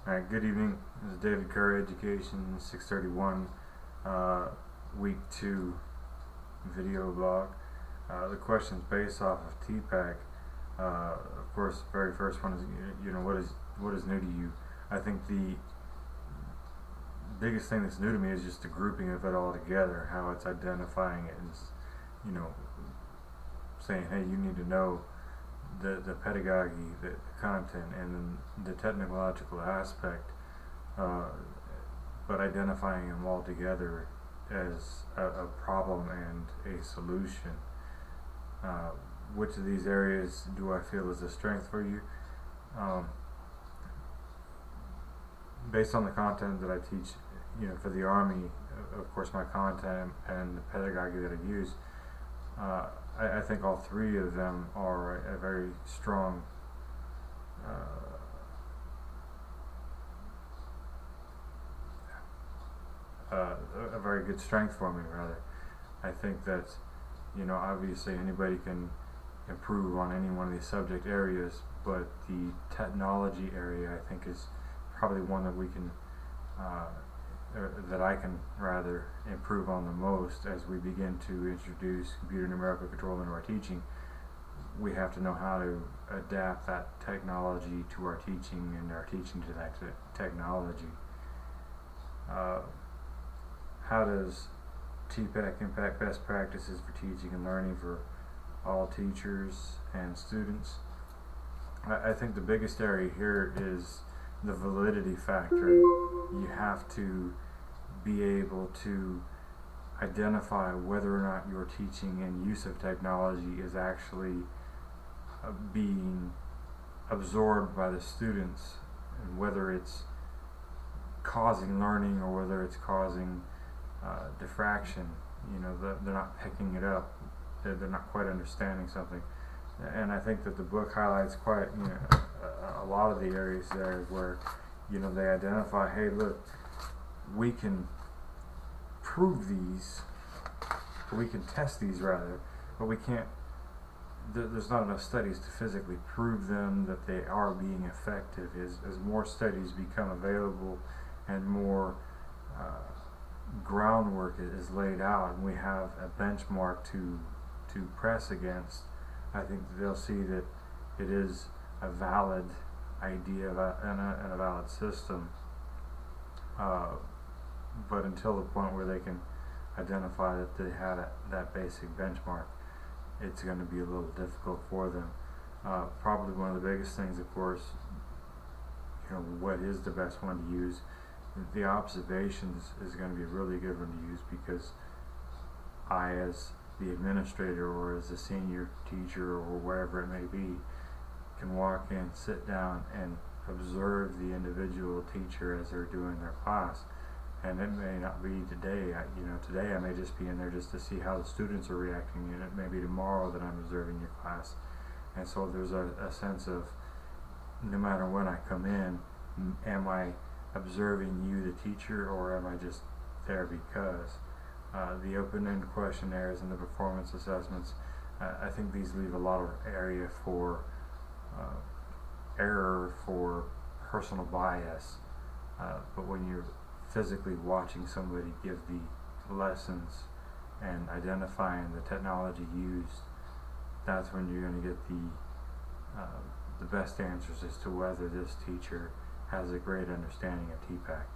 Alright, good evening. This is David Kerr, Education 631, Week 2 video blog. The question's based off of TPACK. Of course, the very first one is, what is new to you? I think the biggest thing that's new to me is just the grouping of it all together, how it's identifying it and, saying, hey, you need to know the pedagogy, the content, and then the technological aspect, but identifying them all together as a problem and a solution. Which of these areas do I feel is a strength for you? Based on the content that I teach, for the Army, of course, my content and the pedagogy that I use, I think all three of them are a very strong a very good strength for me, rather. I think that, obviously anybody can improve on any one of these subject areas, but the technology area, I think, is probably one that we can that I can rather improve on the most. As we begin to introduce computer numerical control into our teaching, we have to know how to adapt that technology to our teaching and our teaching to that technology. How does TPACK impact best practices for teaching and learning for all teachers and students? I think the biggest area here is the validity factor. You have to be able to identify whether or not your teaching and use of technology is actually being absorbed by the students, and whether it's causing learning or whether it's causing diffraction. They're not picking it up, they're not quite understanding something. And I think that the book highlights quite a lot of the areas there where they identify, hey, look, we can prove these, or we can test these rather, but we can't, there's not enough studies to physically prove them that they are being effective. As more studies become available and more groundwork is laid out and we have a benchmark to press against, I think they'll see that it is a valid idea and a valid system. But until the point where they can identify that they had that basic benchmark, it's going to be a little difficult for them. Probably one of the biggest things, of course, what is the best one to use? The observations is going to be a really good one to use, because I, as the administrator or as a senior teacher or wherever it may be, can walk in, sit down, and observe the individual teacher as they're doing their class. And it may not be today. Today I may just be in there just to see how the students are reacting, and it may be tomorrow that I'm observing your class. And so there's a sense of, no matter when I come in, am I observing you, the teacher, or am I just there because? The open-ended questionnaires and the performance assessments, I think these leave a lot of area for error, for personal bias. But when you're physically watching somebody give the lessons and identifying the technology used, that's when you're going to get the best answers as to whether this teacher has a great understanding of TPACK.